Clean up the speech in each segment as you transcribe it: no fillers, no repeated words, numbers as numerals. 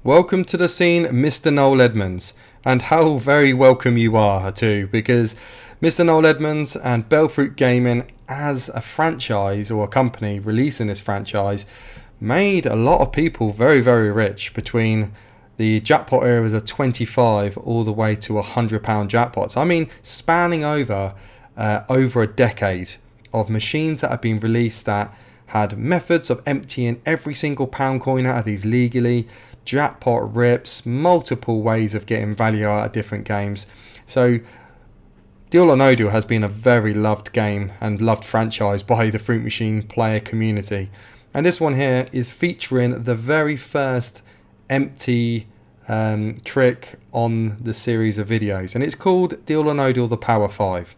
Welcome to the scene, Mr. Noel Edmonds, and how very welcome you are too, because Mr. Noel Edmonds and Bellfruit Gaming, as a franchise or a company releasing this franchise, made a lot of people very, very rich between the jackpot eras of 25 all the way to £100 jackpots. I mean, spanning over a decade of machines that have been released that had methods of emptying every single pound coin out of these legally, jackpot rips, multiple ways of getting value out of different games. So Deal or No Deal has been a very loved game and loved franchise by the Fruit Machine player community. And this one here is featuring the very first empty trick on the series of videos, and it's called Deal or No Deal The Power 5.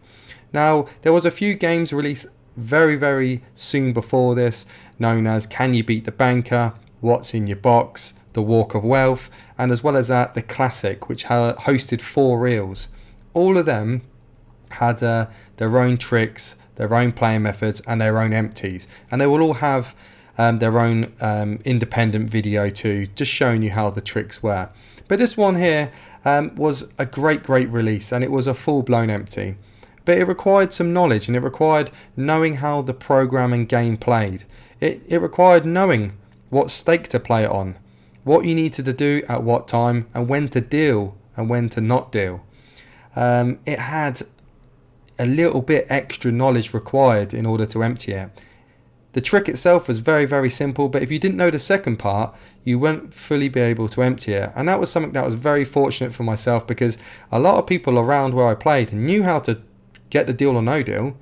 Now, there was a few games released very, very soon before this, known as Can You Beat the Banker, What's in Your Box, The Walk of Wealth, and as well as that, the Classic, which hosted 4 reels. All of them had their own tricks, their own playing methods, and their own empties, and they will all have their own independent video too, just showing you how the tricks were. But this one here was a great release, and it was a full-blown empty. But it required some knowledge, and it required knowing how the program and game played. It required knowing what stake to play it on, what you needed to do at what time, and when to deal and when to not deal. It had a little bit extra knowledge required in order to empty it. The trick itself was very, very simple, but if you didn't know the second part, you wouldn't fully be able to empty it. And that was something that was very fortunate for myself, because a lot of people around where I played knew how to get the Deal or No Deal,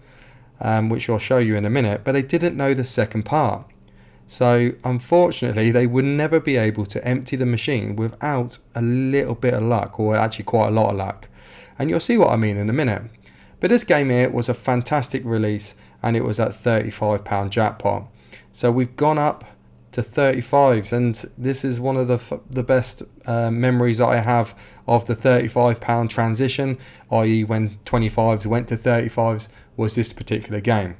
which I'll show you in a minute, but they didn't know the second part. So unfortunately, they would never be able to empty the machine without a little bit of luck, or actually quite a lot of luck. And you'll see what I mean in a minute. But this game here was a fantastic release, and it was at £35 jackpot. So we've gone up to 35s, and this is one of the best memories that I have of the £35 transition, i.e. when 25s went to 35s, was this particular game.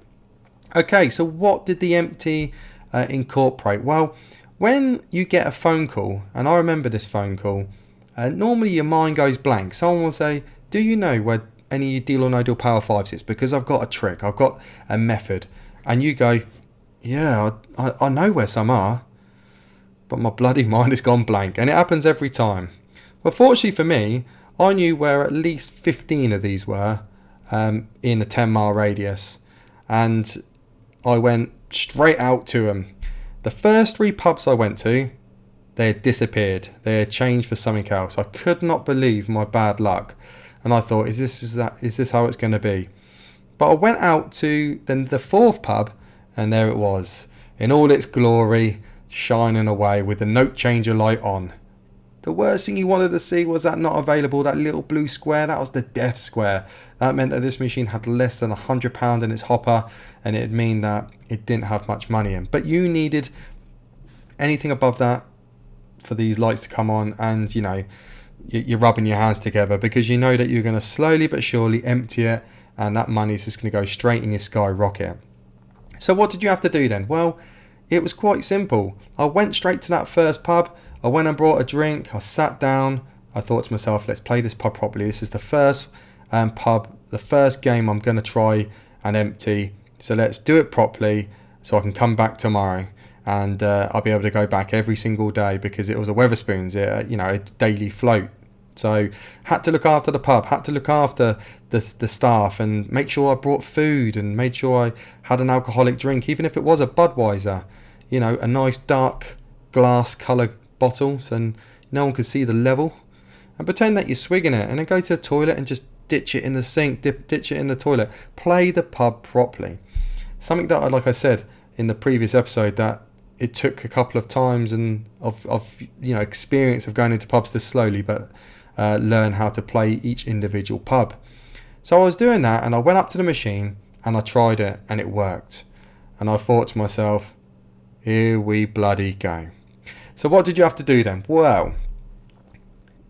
Okay, so what did the empty incorporate? Well, when you get a phone call, and I remember this phone call, normally your mind goes blank. Someone will say, do you know where any Deal or No Deal Power 5s is? Because I've got a trick, I've got a method. And you go, yeah, I know where some are, but my bloody mind has gone blank. And it happens every time. Well, fortunately for me, I knew where at least 15 of these were in a 10-mile radius. And I went straight out to them. The first 3 pubs I went to, they had disappeared. They had changed for something else. I could not believe my bad luck. And I thought, is this how it's going to be? But I went out to then the 4th pub, and there it was, in all its glory, shining away with the note changer light on. The worst thing you wanted to see was that not available, that little blue square. That was the death square. That meant that this machine had less than £100 in its hopper, and it'd mean that it didn't have much money in. But you needed anything above that for these lights to come on, and you know, you're rubbing your hands together, because you know that you're going to slowly but surely empty it, and that money's just going to go straight in your skyrocket. So what did you have to do then? Well, it was quite simple. I went straight to that first pub. I went and brought a drink. I sat down. I thought to myself, let's play this pub properly. This is the first pub, the first game I'm going to try and empty. So let's do it properly so I can come back tomorrow. And I'll be able to go back every single day, because it was a Weatherspoons, a daily float. So had to look after the pub, had to look after the staff, and make sure I brought food, and made sure I had an alcoholic drink, even if it was a Budweiser, a nice dark glass colour bottle, so no one could see the level, and pretend that you're swigging it, and then go to the toilet and just ditch it in the sink, ditch it in the toilet. Play the pub properly. Something that, like I said in the previous episode, that it took a couple of times and of experience of going into pubs to slowly but learn how to play each individual pub. So I was doing that, and I went up to the machine and I tried it, and it worked. And I thought to myself, here we bloody go. So what did you have to do then? Well,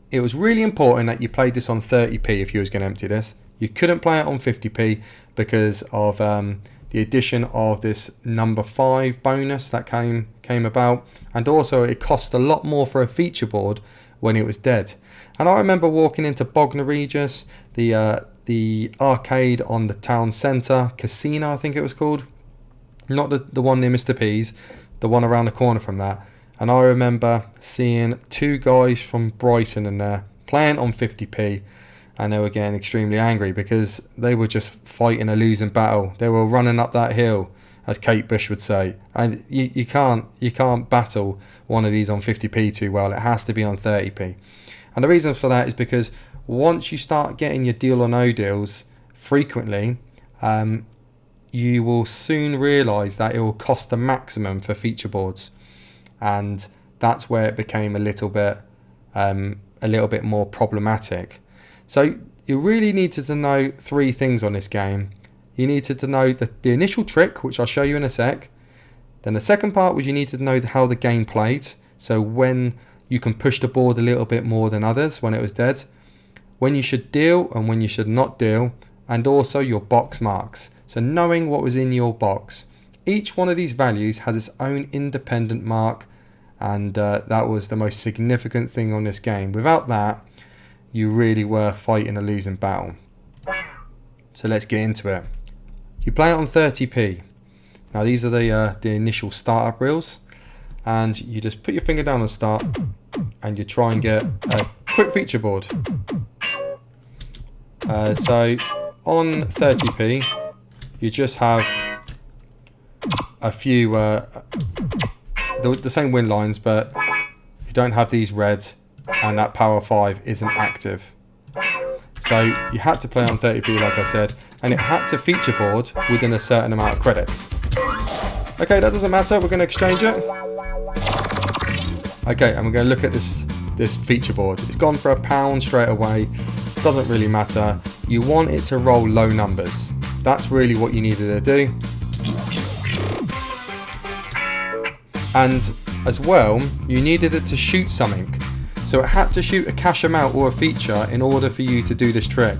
it was really important that you played this on 30p if you was going to empty this. You couldn't play it on 50p because of the the addition of this number 5 bonus that came about, and also it cost a lot more for a feature board when it was dead. And I remember walking into Bognor Regis, the arcade on the town centre, Casino I think it was called, not the one near Mr. P's, the one around the corner from that. And I remember seeing 2 guys from Brighton in there playing on 50p, and they were getting extremely angry because they were just fighting a losing battle. They were running up that hill, as Kate Bush would say, and you can't battle one of these on 50p too well. It has to be on 30p. And the reason for that is because once you start getting your deal or no deals frequently, you will soon realise that it will cost the maximum for feature boards, and that's where it became a little bit more problematic. So you really needed to know 3 things on this game. You needed to know the initial trick, which I'll show you in a sec. Then the second part was you needed to know how the game played, so when you can push the board a little bit more than others when it was dead, when you should deal and when you should not deal, and also your box marks, so knowing what was in your box. Each one of these values has its own independent mark, and that was the most significant thing on this game. Without that, you really were fighting a losing battle. So let's get into it. You play it on 30p. Now these are the initial startup reels, and you just put your finger down on start and you try and get a quick feature board. So on 30p you just have a few the same win lines, but you don't have these red, and that power 5 isn't active. So you had to play on 30p like I said, and it had to feature board within a certain amount of credits. Okay, that doesn't matter, we're going to exchange it. Okay, and we're going to look at this feature board. It's gone for £1 straight away. Doesn't really matter. You want it to roll low numbers. That's really what you needed to do. And as well, you needed it to shoot something. So it had to shoot a cash amount or a feature in order for you to do this trick.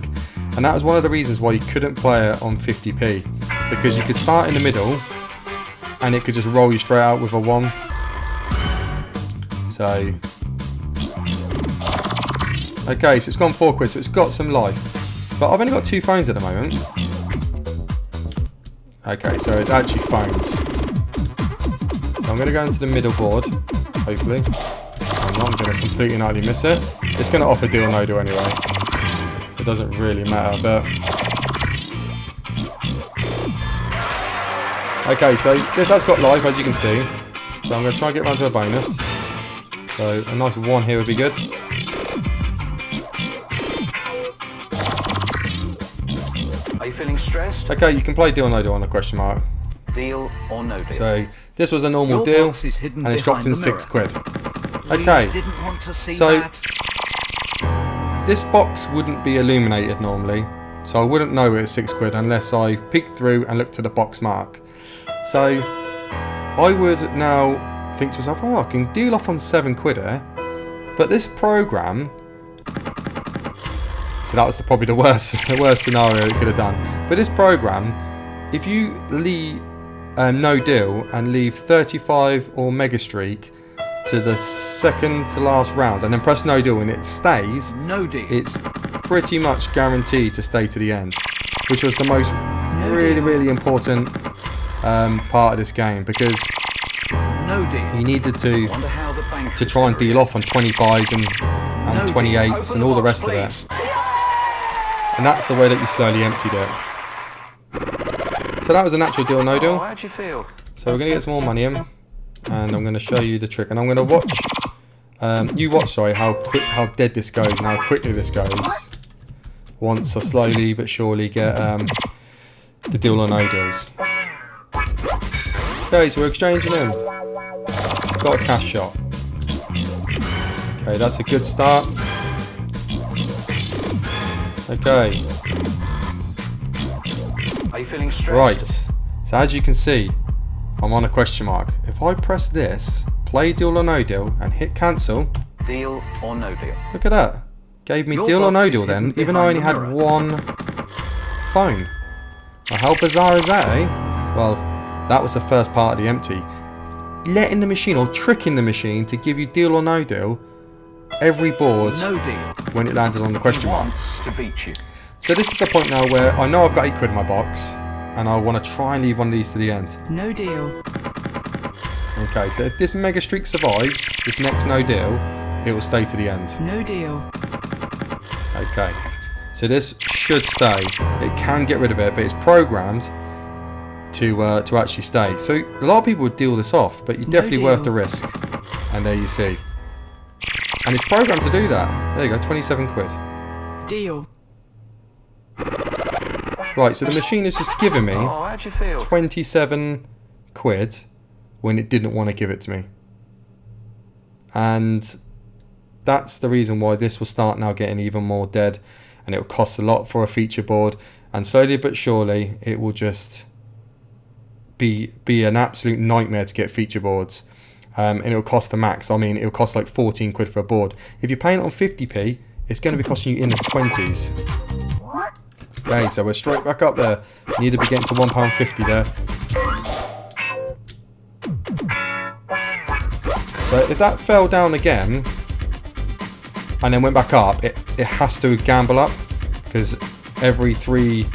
And that was one of the reasons why you couldn't play it on 50p, because you could start in the middle and it could just roll you straight out with a 1. So okay, so it's gone 4 quid, so it's got some life, but I've only got 2 phones at the moment. Okay, so it's actually phones. So I'm going to go into the middle board, hopefully. I'm not going to completely and utterly miss it. It's going to offer deal or no deal anyway. It doesn't really matter, but... Okay, so this has got life, as you can see. So I'm going to try and get round to a bonus. So a nice 1 here would be good. Are you feeling stressed? Okay, you can play deal or no deal on a question mark. Deal or no deal? So this was a normal deal, and it's dropped in 6 quid. Okay, so this box wouldn't be illuminated normally, so I wouldn't know it was 6 quid unless I peeked through and looked at the box mark. So I would now think to myself, oh, I can deal off on 7 quid here, but this program. So that was probably the worst scenario it could have done. But this program, if you leave no deal and leave 35 or mega streak to the second to last round and then press no deal and it stays, no deal, it's pretty much guaranteed to stay to the end, which was the most really important part of this game, because no deal, you needed to try and deal off on 25s and 28s and all the rest of it. And that's the way that you slowly emptied it. So that was a natural deal, no deal. How'd you feel? So we're going to get some more money in, and I'm going to show you the trick. And I'm going to watch, how dead this goes and how quickly this goes. Once I slowly but surely get the deal or no deals. Okay, so we're exchanging in. Got a cash shot. Okay, that's a good start. Okay. Are you feeling stressed? Right. So as you can see, I'm on a question mark. If I press this, play deal or no deal, and hit cancel. Deal or no deal? Look at that. Gave me deal or no deal then, even though I only had 1 phone. Now, how bizarre is that, eh? Well, that was the first part of the empty. Letting the machine, or tricking the machine to give you deal or no deal every board No deal. when it landed on the question mark. Wants to beat you. So this is the point now where I know I've got £8 in my box, and I want to try and leave one of these to the end. No deal. Okay, so if this mega streak survives, this next no deal, it will stay to the end. No deal. Okay, so this should stay. It can get rid of it, but it's programmed to actually stay. So a lot of people would deal this off, but you're definitely deal. worth the risk. And there you see. And it's programmed to do that. There you go, 27 quid. Deal. Right, so the machine has just given me Oh, how'd you feel? 27 quid when it didn't want to give it to me. And that's the reason why this will start now getting even more dead, and it will cost a lot for a feature board, and slowly but surely it will just be an absolute nightmare to get feature boards. And it will cost the max. I mean, it will cost like 14 quid for a board. If you're paying it on 50p, it's going to be costing you in the 20s. Okay, so we're straight back up there. Need to be getting to £1.50 there. So if that fell down again and then went back up, it has to gamble up, because every 3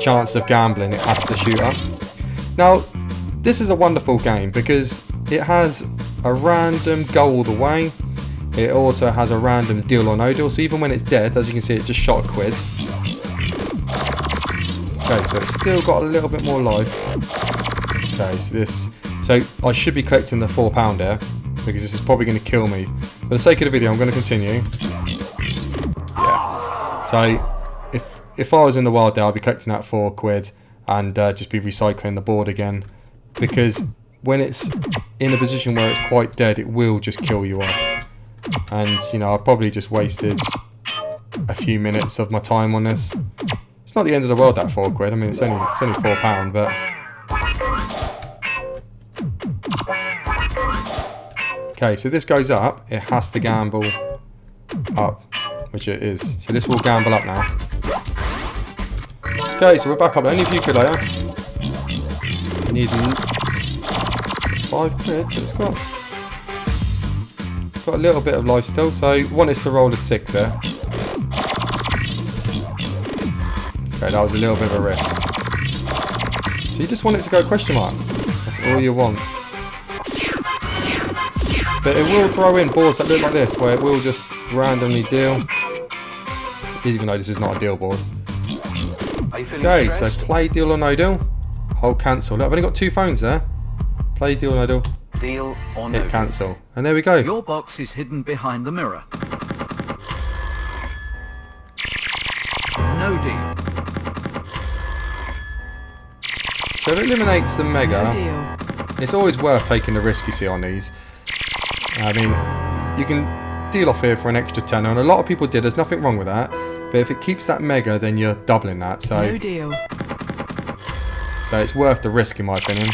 chance of gambling it has to shoot up. Now this is a wonderful game because it has a random go all the way. It also has a random deal or no deal, so even when it's dead, as you can see, it just shot a quid. Okay, so it's still got a little bit more life. Okay, so I should be collecting the £4 here, because this is probably going to kill me. For the sake of the video, I'm going to continue. Yeah. So if I was in the wild there, I'd be collecting that 4 quid and just be recycling the board again, because when it's in a position where it's quite dead, it will just kill you off. And you know, I probably just wasted a few minutes of my time on this. It's not the end of the world, that 4 quid. I mean, it's only £4, but okay. So this goes up. It has to gamble up, which it is. So this will gamble up now. Okay, so we're back up. Only a few quid later. I need 5 quid. So it's got a little bit of life still. So I want us to roll a 6 there. Okay, that was a little bit of a risk. So you just want it to go question mark. That's all you want. But it will throw in boards that look like this, where it will just randomly deal. Even though this is not a deal board. Okay, so play deal or no deal. Hold cancel. Look, I've only got 2 phones there. Play deal or no deal. Deal or no Hit deal. cancel. And there we go. Your box is hidden behind the mirror. No deal. So it eliminates the No mega. deal. It's always worth taking the risk, you see, on these. I mean, you can deal off here for an extra tenner, and a lot of people did. There's nothing wrong with that. But if it keeps that mega, then you're doubling that. No deal. So it's worth the risk, in my opinion.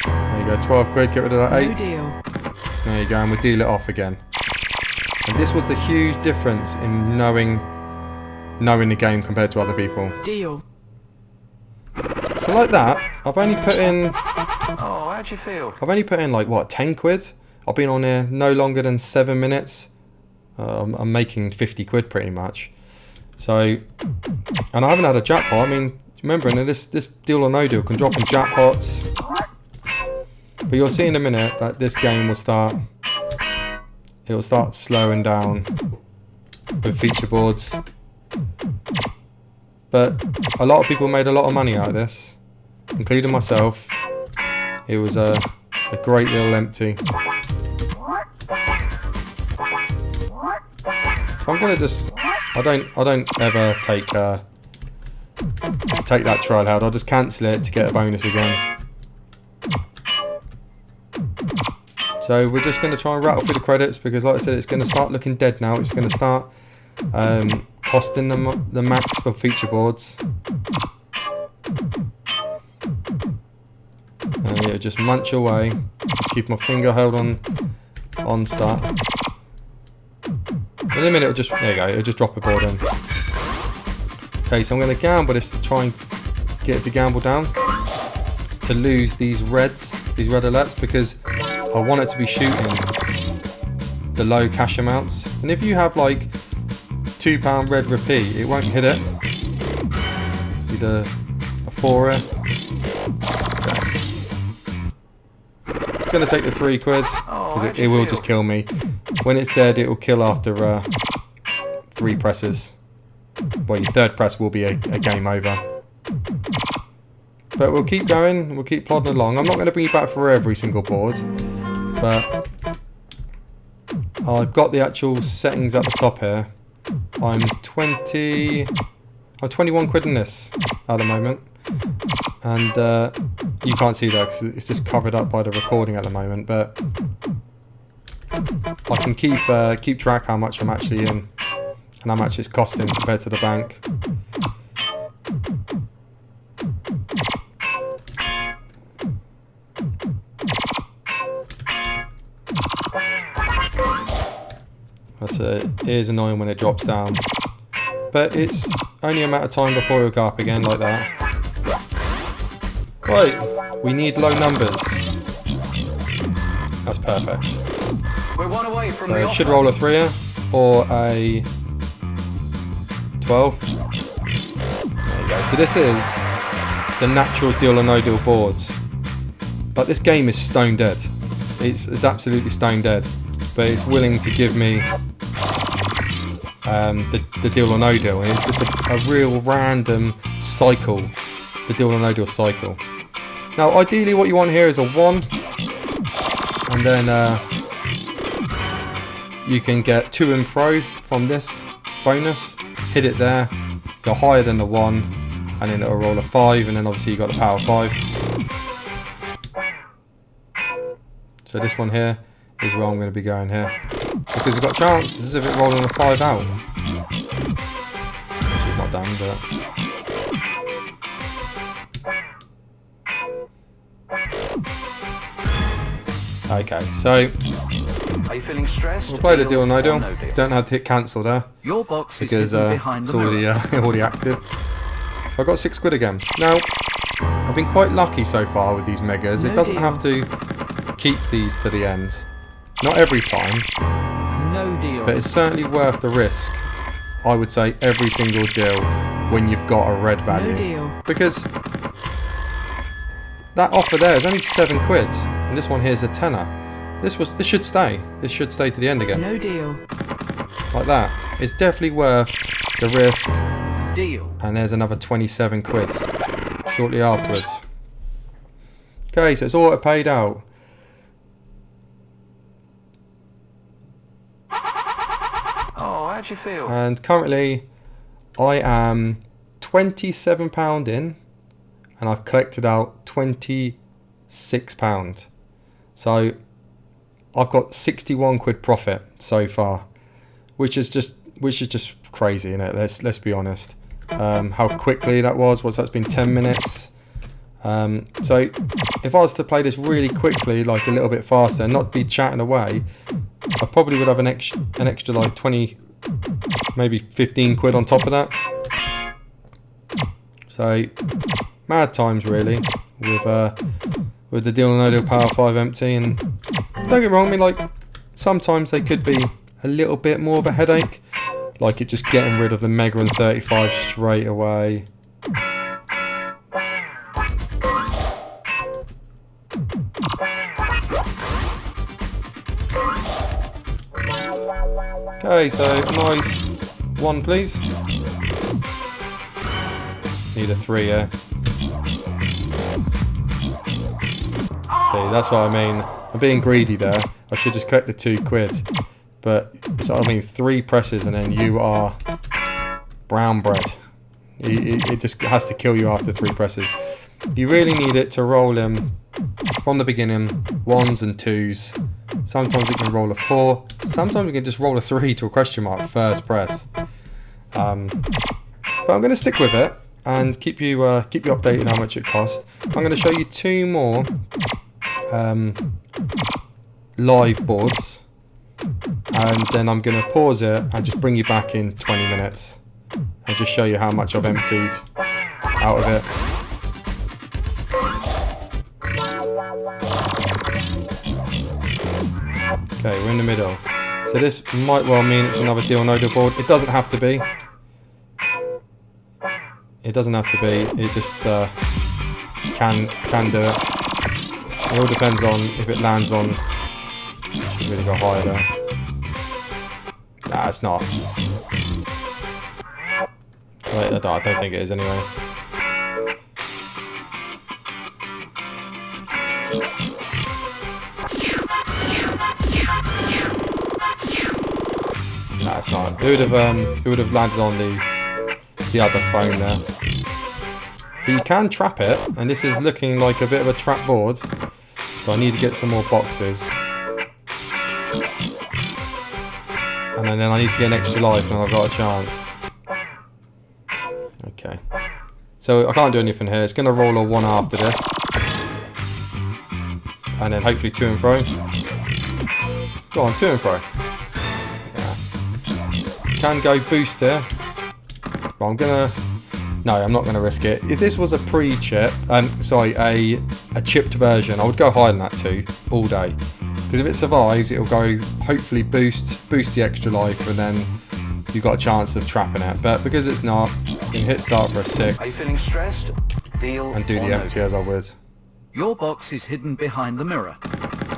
There you go, 12 quid, get rid of that 8. No deal. There you go, and we'll deal it off again. And this was the huge difference in knowing the game compared to other people. Deal. So like that, I've only put in Oh, how'd you feel? like, what, 10 quid? I've been on here no longer than 7 minutes. I'm making 50 quid pretty much. So, and I haven't had a jackpot. I mean, remember, this deal or no deal can drop in jackpots. But you'll see in a minute that this game will start. It will start slowing down with feature boards. But a lot of people made a lot of money out of this, including myself. It was a great little empty. So I'm gonna just. I don't ever take that trial out. I'll just cancel it to get a bonus again. So we're just going to try and rattle through the credits, because like I said, it's going to start looking dead now. It's going to start costing them the max for feature boards. And it'll just munch away. Keep my finger held on start. In a minute, it'll just, there you go, it'll just drop a board in. Okay, so I'm going to gamble this to try and get it to gamble down. to lose these red alerts, because I want it to be shooting the low cash amounts. And if you have like £2 red repeat, it won't hit it. Need a 4er. Okay. Gonna take the 3 quids because it will just kill me. When it's dead, it will kill after 3 presses. Well, your 3rd press will be a game over. But we'll keep going, we'll keep plodding along. I'm not going to bring you back for every single board, but I've got the actual settings at the top here. I'm 21 quid in this at the moment. And you can't see that because it's just covered up by the recording at the moment, but I can keep track how much I'm actually in and how much it's costing compared to the bank. It is annoying when it drops down, but it's only a matter of time before it'll go up again like that. Right, we need low numbers. That's perfect. We're one away from So the it should roll a 3er or a 12. There you go. So this is the natural deal or no deal boards. But this game is stone dead. It's absolutely stone dead. But it's willing to give me the deal or no deal. And it's just a real random cycle. The deal or no deal cycle. Now ideally what you want here is a 1. And then you can get to and fro from this bonus. Hit it there. Go higher than the 1. And then it'll roll a 5. And then obviously you got the power 5. So this one here is where I'm going to be going here. Because it's got chances of it rolling a 5 out. Which is not done, but... Okay, so... Are you feeling stressed? We'll play the deal or no deal. Don't have to hit cancel there. Your box Because is behind it's the already, mirror. already active. I got 6 quid again. Now, I've been quite lucky so far with these megas. It doesn't have to keep these to the end. Not every time. No deal. But it's certainly worth the risk, I would say, every single deal when you've got a red value. No deal. Because that offer there is only 7 quid, and this one here is a tenner. This should stay. This should stay to the end again. No deal. Like that. It's definitely worth the risk. Deal. And there's another 27 quid shortly afterwards. Okay, so it's auto paid out. Oh, how'd you feel? And currently I am £27 in, and I've collected out £26. So I've got 61 quid profit so far, which is just crazy, isn't it? Let's be honest. How quickly that was. That's been 10 minutes. So if I was to play this really quickly, like a little bit faster, and not be chatting away, I probably would have an extra like 20, maybe 15 quid on top of that. So mad times really with the deal or no deal power 5 empty. And don't get me wrong, I mean, like sometimes they could be a little bit more of a headache, like it just getting rid of the mega and 35 straight away. Okay, so nice 1 please. Need a 3, yeah. See, that's what I mean. I'm being greedy there. I should just collect the 2 quid. But it's, I mean, 3 presses and then you are brown bread. It just has to kill you after 3 presses. You really need it to roll them from the beginning, 1s and 2s. Sometimes it can roll a 4. Sometimes it can just roll a 3 to a question mark first press. But I'm going to stick with it and keep you updated how much it costs. I'm going to show you 2 more live boards, and then I'm going to pause it and just bring you back in 20 minutes and just show you how much I've emptied out of it. Okay, we're in the middle. So this might well mean it's another deal or no deal board. It doesn't have to be. It doesn't have to be. It just can do it. It all depends on if it lands on. Should really go higher there. Nah, it's not. Wait, I don't think it is anyway. Nah, it's not. It would have landed on the other phone there. But you can trap it, and this is looking like a bit of a trap board. So I need to get some more boxes. And then I need to get an extra life and I've got a chance. Okay. So I can't do anything here. It's going to roll a 1 after this. And then hopefully 2 and fro. Go on, 2 and fro. Yeah. Can go boost here. But I'm going to... No, I'm not going to risk it. If this was a pre-chip, sorry, a chipped version, I would go higher than that too, all day. Because if it survives, it'll go, hopefully boost the extra life, and then you've got a chance of trapping it. But because it's not, you can hit start for a 6. Are you feeling stressed? Deal and do the empty as I would. Your box is hidden behind the mirror.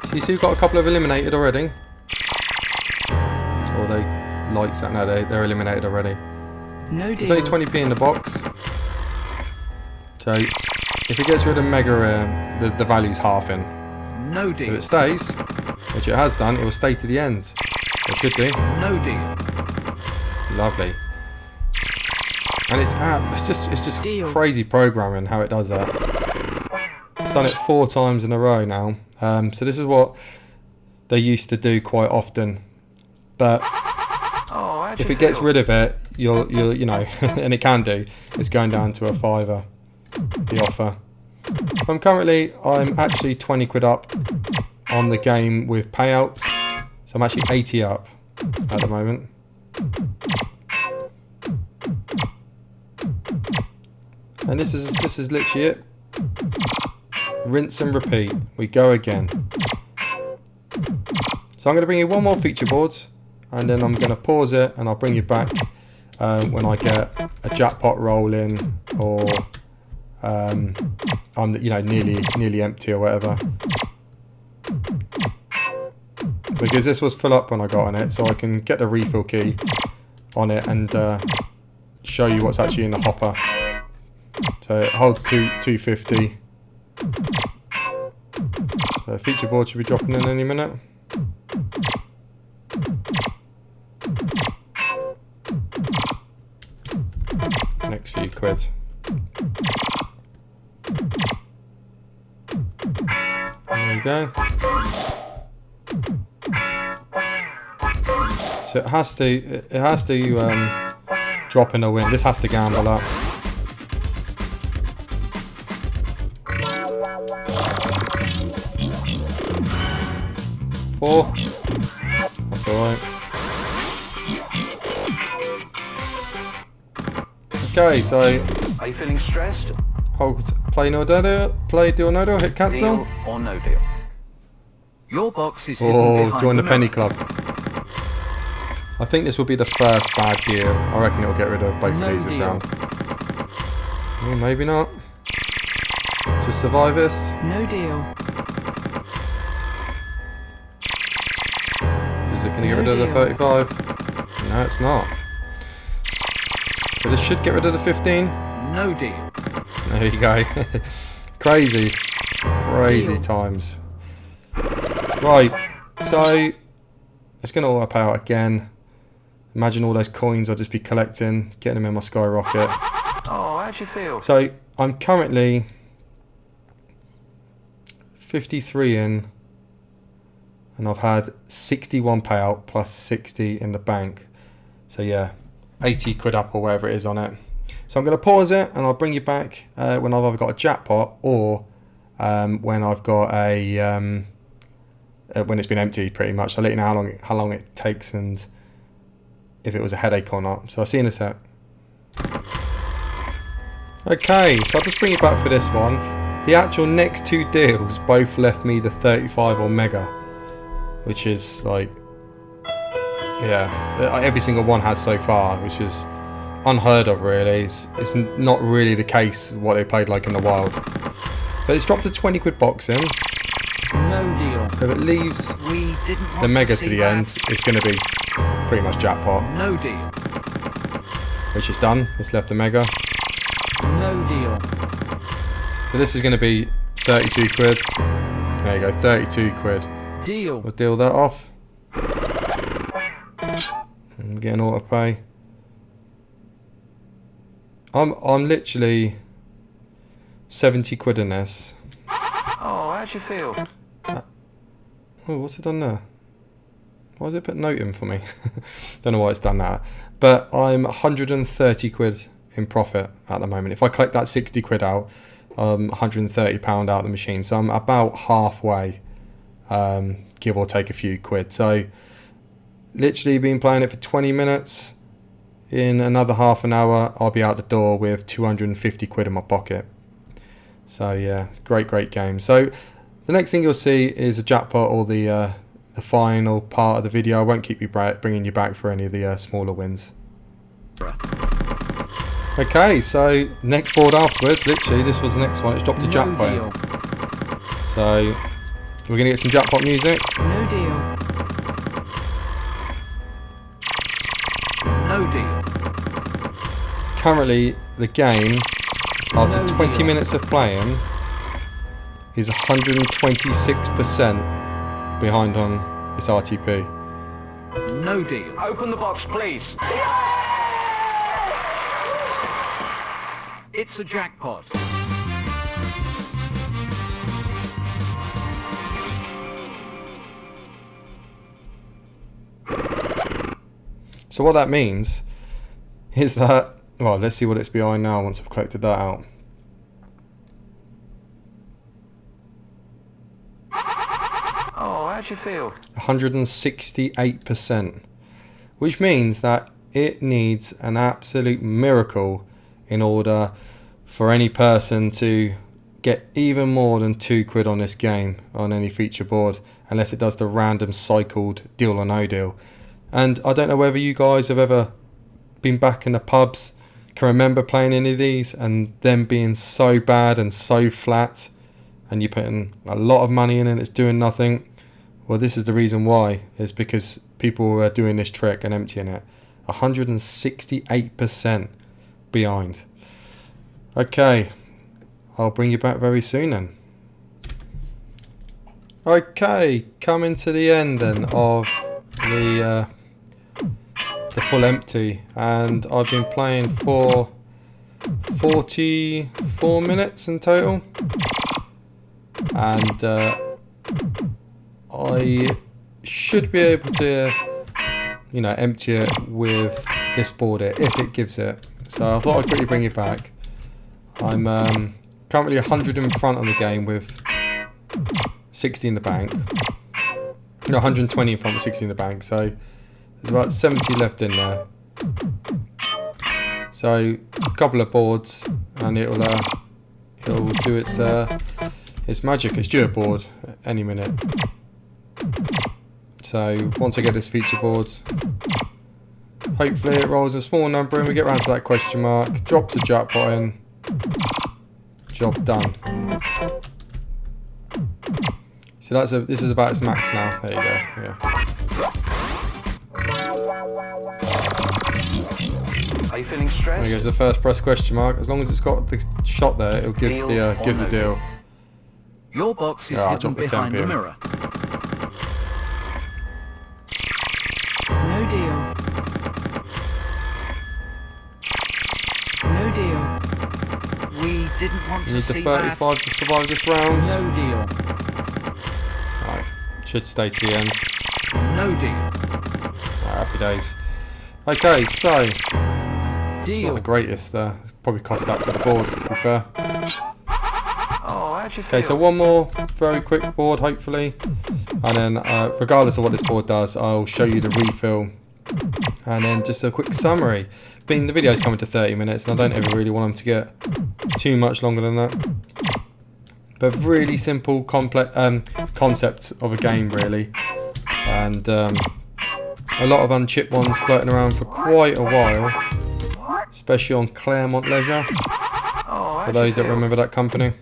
So you see we've got a couple of eliminated already. Or they lights that, no, they're eliminated already. No So deal. it's only 20p in the box. So if it gets rid of mega, the value's half in. No If deal. it stays, which it has done, it will stay to the end. It should do. No deal. Lovely. And it's just Deal. crazy programming how it does that. It's done it 4 times in a row now. So this is what they used to do quite often. But Oh, how'd if you it gets feel? rid of it, you'll you know, and it can do. It's going down to a £5. The offer. I'm actually 20 quid up on the game with payouts. So I'm actually 80 up at the moment. And this is literally it. Rinse and repeat. We go again. So I'm going to bring you one more feature board, and then I'm going to pause it, and I'll bring you back when I get a jackpot roll in, or I'm nearly empty or whatever. Because this was full up when I got on it, so I can get the refill key on it and show you what's actually in the hopper. So it holds 250. So feature board should be dropping in any minute. Next few quid. There we go. So it has to drop in a win. This has to gamble up. Four. That's alright. Okay, so Are you feeling stressed? hold play deal no deal, hit cancel. Deal or no deal? Your box is hidden Or behind join the mirror. penny club. I think this will be the first bad deal. I reckon it'll get rid of both No of these this deal. round. Well, maybe not. Just survive this. No deal. Is it going to get No rid of the deal. 35? No, it's not. So this should get rid of the 15. No deal. There you go. Crazy Deal. times. Right, so it's going to all up out again. Imagine all those coins I'll just be collecting, getting them in my skyrocket. Oh, how'd you feel? So I'm currently 53 in, and I've had 61 payout plus 60 in the bank. So yeah, 80 quid up or wherever it is on it. So I'm going to pause it, and I'll bring you back when I've either got a jackpot or when I've got a when it's been emptied, pretty much. I'll let you know how long it takes and if it was a headache or not. So I'll see you in a sec. Okay, so I'll just bring you back for this one. The actual next 2 deals both left me the 35 or mega, which is like, yeah, every single one has so far, which is unheard of really. It's not really the case what they played like in the wild. But it's dropped a 20 quid boxing. No deal. So if it leaves We didn't want the mega to to see the that. end, it's going to be pretty much jackpot. No deal. Which is done. It's left the mega. No deal. So this is going to be 32 quid. There you go, 32 quid. Deal. We'll deal that off. And we get an auto pay. I'm literally 70 quid in this. Oh, how'd you feel? Oh, what's it done there? Why has it put note in for me? Don't know why it's done that. But I'm 130 quid in profit at the moment. If I collect that 60 quid out, £130 out of the machine. So I'm about halfway, give or take a few quid. So literally been playing it for 20 minutes. In another half an hour, I'll be out the door with 250 quid in my pocket. So yeah, great game. So the next thing you'll see is a jackpot or the final part of the video. I won't keep you bringing you back for any of the smaller wins. Okay, so next board afterwards, literally this was the next one. It's dropped a jackpot in. So we're gonna get some jackpot music. No deal. No deal. Currently, the game, after No 20 deal. minutes of playing, is 126% behind on its RTP. No deal. Open the box, please. It's a jackpot. So what that means is that, well, let's see what it's behind now once I've collected that out. Oh, how'd you feel? 168%, which means that it needs an absolute miracle in order for any person to get even more than 2 quid on this game on any feature board, unless it does the random cycled deal or no deal. And I don't know whether you guys have ever been back in the pubs, can remember playing any of these and them being so bad and so flat, and you're putting a lot of money in and it's doing nothing. Well, this is the reason why. It's because people are doing this trick and emptying it. 168% behind. Okay, I'll bring you back very soon then. Okay, coming to the end then of the full empty, and I've been playing for 44 minutes in total, and I should be able to, you know, empty it with this board here if it gives it. So I thought I'd quickly bring it back. I'm currently 100 in front on the game with 60 in the bank. No, 120 in front with 60 in the bank. So there's about 70 left in there. So a couple of boards, and it'll do its magic. It's due a board any minute. So once I get this feature board, hopefully it rolls a small number and we get around to that question mark, drops a jackpot in, job done. So this is about its max now. There you go. Yeah. Are you feeling There stressed? goes the first press question mark. As long as it's got the shot there, it gives the gives the deal. Your box is Yeah, I'll hidden drop the behind 10p the in. mirror. No deal. No deal. We didn't want You to need the see 35 that. to survive this round. No deal. Right, should stay to the end. No deal. Right, happy days. Okay, so it's not Deal. the greatest. Probably cost that for the board, to be fair. Oh, how'd you feel? Okay, so one more very quick board, hopefully, and then regardless of what this board does, I'll show you the refill, and then just a quick summary. The video's coming to 30 minutes, and I don't ever really want them to get too much longer than that. But really simple, complex concept of a game, really. and a lot of unchipped ones floating around for quite a while, especially on Claremont Leisure, for those that remember that company.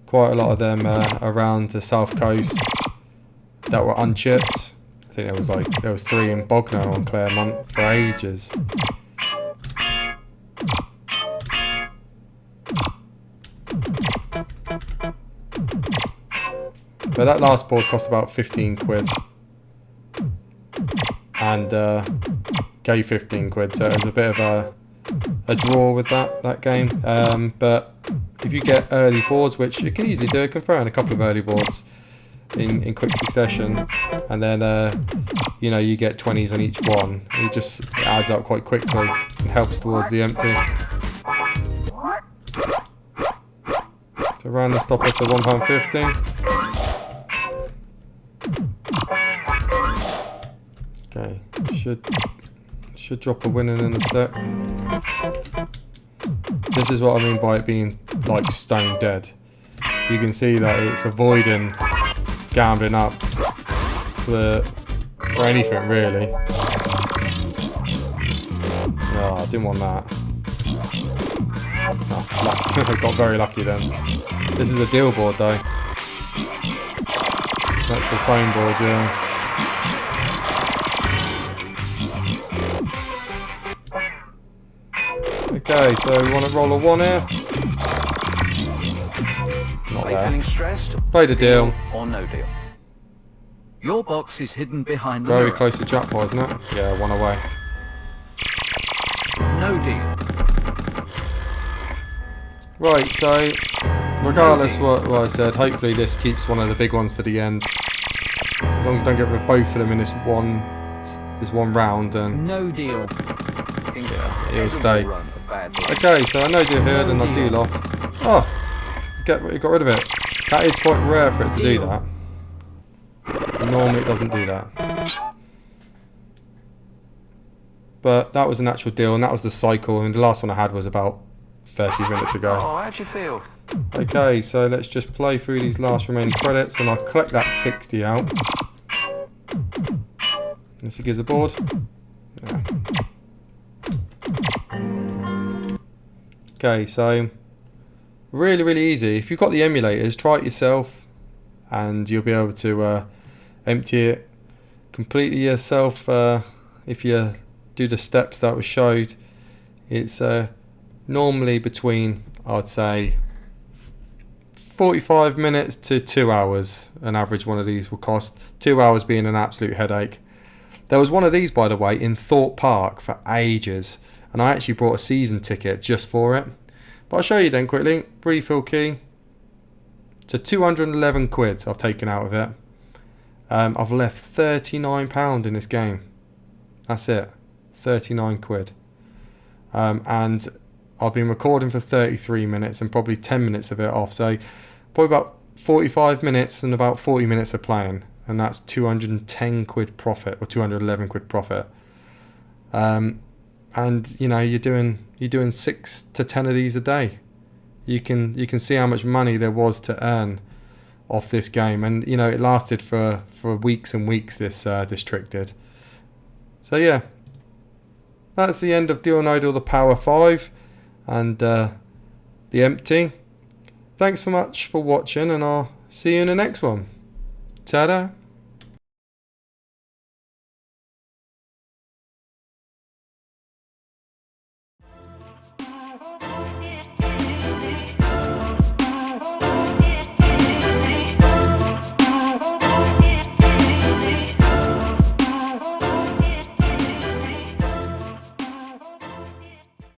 Quite a lot of them around the south coast that were unchipped. I think there was 3 in Bognor on Claremont for ages. But that last board cost about 15 quid. And gave 15 quid, so it was a bit of a draw with that game. But if you get early boards, which you can easily do, you can throw in a couple of early boards in quick succession, and then you know, you get 20s on each one. It adds up quite quickly and helps towards the empty. So random stop up to £1.50. Okay, should drop a winner in a sec. This is what I mean by it being like stone dead. You can see that it's avoiding gambling up for anything really. Oh, I didn't want that. Oh, I got very lucky then. This is a deal board though. Actual phone board, yeah. Okay, so we want to roll a 1 here. Not there. Played a deal. Or no deal. Your box is hidden behind the Very mirror. close to jackpot, isn't it? Yeah, 1 away. No deal. Right, so regardless what I said, hopefully this keeps one of the big ones to the end. As long as I don't get rid of both of them in this one round, then No deal. it'll stay. Okay, so I no deal here, then I deal off. Oh, got rid of it. That is quite rare for it to do that. Normally it doesn't do that. But that was an actual deal, and that was the cycle, and the last one I had was about 30 minutes ago. Oh, how'd you feel? Okay, so let's just play through these last remaining credits, and I'll collect that 60 out. This gives a board. Yeah. Okay, so really easy. If you've got the emulators, try it yourself, and you'll be able to empty it completely yourself. If you do the steps that were showed, it's normally between, I'd say, 45 minutes to 2 hours. An average one of these will cost. 2 hours being an absolute headache. There was one of these, by the way, in Thorpe Park for ages, and I actually bought a season ticket just for it. But I'll show you then quickly. Refill key. So 211 quid I've taken out of it. I've left £39 in this game. That's it. 39 quid. And I've been recording for 33 minutes and probably 10 minutes of it off. So probably about 45 minutes and about 40 minutes of playing. And that's 210 quid profit, or 211 quid profit. And you know, you're doing 6 to 10 of these a day. You can see how much money there was to earn off this game, and you know, it lasted for weeks and weeks. This trick did. So yeah, that's the end of Deal or No Deal, the Power 5 and the empty. Thanks so much for watching, and I'll see you in the next one. Ta-da.